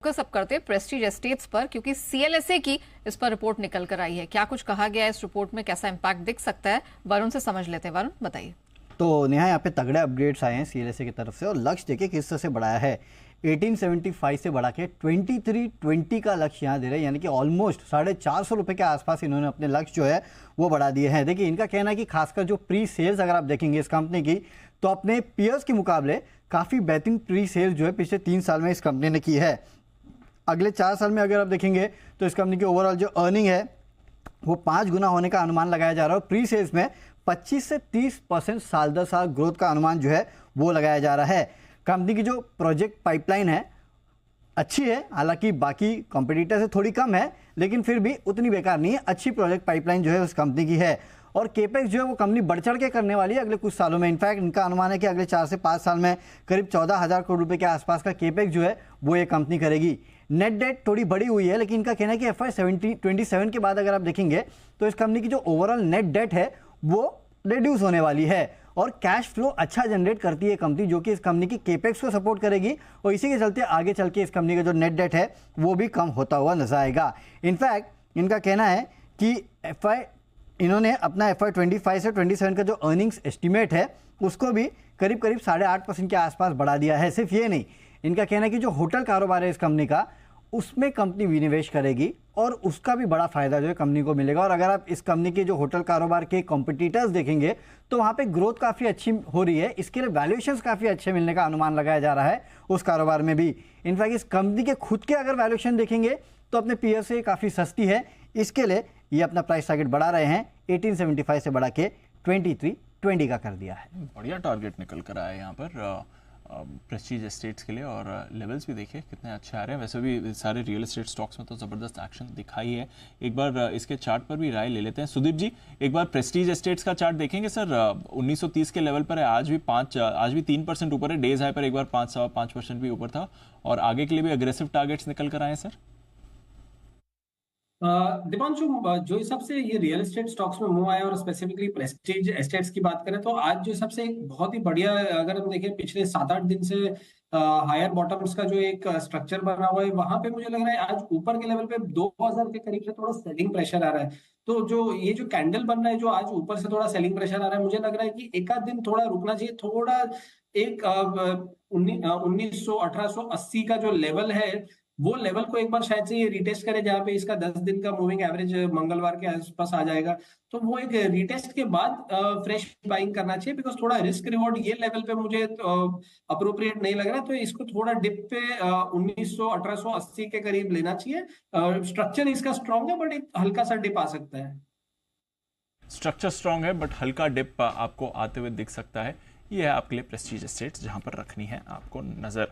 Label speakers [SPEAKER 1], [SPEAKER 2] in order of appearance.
[SPEAKER 1] Focus अब करते हैं प्रेस्टीज एस्टेट्स पर, क्योंकि सीएलएसए की इस पर रिपोर्ट निकल कर आई है। क्या कुछ कहा गया है इस रिपोर्ट में, कैसा इंपैक्ट दिख सकता है, वरुण से समझ लेते हैं। वरुण बताइए।
[SPEAKER 2] तो नेहा, यहाँ पे तगड़े अपग्रेड्स आए हैं सीएलएसए की तरफ से और लक्ष्य देखिए किस तरह से बढ़ाया है। 1875 से बढ़ा के 2320 का लक्ष्य यहाँ दे रहे हैं, यानी कि ऑलमोस्ट 450 रुपये के आसपास इन्होंने अपने लक्ष्य जो है वो बढ़ा दिए हैं। देखिए, इनका कहना है कि खासकर जो प्री सेल्स अगर आप देखेंगे इस कंपनी की, तो अपने पीयर्स के मुकाबले काफ़ी बेहतरीन प्री सेल्स जो है पिछले 3 साल में इस कंपनी ने की है। अगले 4 साल में अगर आप देखेंगे तो इस कंपनी की ओवरऑल जो अर्निंग है वो 5 गुना होने का अनुमान लगाया जा रहा है और प्री सेल्स में 25 से 30% साल दर साल ग्रोथ का अनुमान जो है वो लगाया जा रहा है। कंपनी की जो प्रोजेक्ट पाइपलाइन है अच्छी है, हालांकि बाकी कॉम्पिटिटर से थोड़ी कम है, लेकिन फिर भी उतनी बेकार नहीं है। अच्छी प्रोजेक्ट पाइपलाइन जो है उस कंपनी की है और केपेक्स जो है वो कंपनी बढ़ चढ़ के करने वाली है अगले कुछ सालों में। इनफैक्ट इनका अनुमान है कि अगले 4 से 5 साल में करीब 14,000 करोड़ रुपए के आसपास का केपेक्स जो है वो ये कंपनी करेगी। नेट डेट थोड़ी बड़ी हुई है, लेकिन इनका कहना है कि FY27 के बाद अगर आप देखेंगे तो इस कंपनी की जो ओवरऑल नेट डेट है वो रिड्यूस होने वाली है और कैश फ्लो अच्छा जनरेट करती है कंपनी, जो कि इस कंपनी की केपेक्स को सपोर्ट करेगी और इसी के चलते आगे चल के इस कंपनी का जो नेट डेट है वो भी कम होता हुआ नजर आएगा। इनफैक्ट इनका कहना है कि इन्होंने अपना FY25 से 27 का जो अर्निंग्स एस्टिमेट है उसको भी करीब 8.5% के आसपास बढ़ा दिया है। सिर्फ ये नहीं, इनका कहना है कि जो होटल कारोबार है इस कंपनी का, उसमें कंपनी विनिवेश करेगी और उसका भी बड़ा फायदा जो है कंपनी को मिलेगा। और अगर आप इस कंपनी के जो होटल कारोबार के कॉम्पिटिटर्स देखेंगे तो वहाँ पे ग्रोथ काफ़ी अच्छी हो रही है, इसके लिए वैल्यूएशंस काफ़ी अच्छे मिलने का अनुमान लगाया जा रहा है उस कारोबार में भी। इनफैक्ट इस कंपनी के खुद के अगर वैल्यूएशन देखेंगे तो अपने पीयर से काफ़ी सस्ती है, इसके लिए ये अपना प्राइस टारगेट बढ़ा रहे हैं। 1875 से बढ़ा के 2320 का कर दिया है।
[SPEAKER 3] बढ़िया टारगेट निकल कर आया है यहाँ पर प्रेस्टीज एस्टेट्स के लिए और लेवल्स भी देखिए कितने अच्छे आ रहे हैं। वैसे भी सारे रियल एस्टेट स्टॉक्स में तो ज़बरदस्त एक्शन दिखाई है। एक बार इसके चार्ट पर भी राय ले लेते हैं। सुदीप जी, एक बार प्रेस्टीज एस्टेट्स का चार्ट देखेंगे सर। 1930 के लेवल पर है, आज भी 3% ऊपर है। डेज हाई पर एक बार 5% भी ऊपर था और आगे के लिए भी अग्रेसिव टारगेट्स निकल कर आए हैं सर।
[SPEAKER 4] दीपांशु, जो हिसाब से ये रियल एस्टेट स्टॉक्स में मूव आया और स्पेसिफिकली प्रेस्टीज एस्टेट्स की बात करें तो आज जो हिसाब से एक बहुत ही बढ़िया, अगर हम देखें पिछले 7-8 दिन से हायर बॉटम्स का जो एक स्ट्रक्चर बना हुआ है, वहां पे मुझे लग रहा है आज ऊपर के लेवल पे 2000 के करीब से थोड़ा सेलिंग प्रेशर आ रहा है। तो जो ये जो कैंडल बन रहा है, जो आज ऊपर से थोड़ा सेलिंग प्रेशर आ रहा है, मुझे लग रहा है कि एक आध दिन थोड़ा रुकना चाहिए। थोड़ा एक 1880 का जो लेवल है वो लेवल को एक बार शायद से ये रिटेस्ट करे, जहां पे इसका 10 दिन का मूविंग एवरेज मंगलवार के आसपास आ जाएगा। तो वो एक रिटेस्ट के बाद फ्रेश बाइंग करना चाहिए, बिकॉज थोड़ा रिस्क रिवॉर्ड ये लेवल पे मुझे अप्रोप्रिएट नहीं लग रहा। तो इसको थोड़ा डिप पे 1880 के करीब लेना चाहिए। स्ट्रक्चर इसका स्ट्रॉन्ग है बट एक हल्का सा डिप आ सकता है।
[SPEAKER 3] स्ट्रक्चर स्ट्रॉन्ग है बट हल्का डिप आपको आते हुए दिख सकता है। ये है आपके लिए प्रेस्टीज एस्टेट्स जहां पर रखनी है आपको नजर।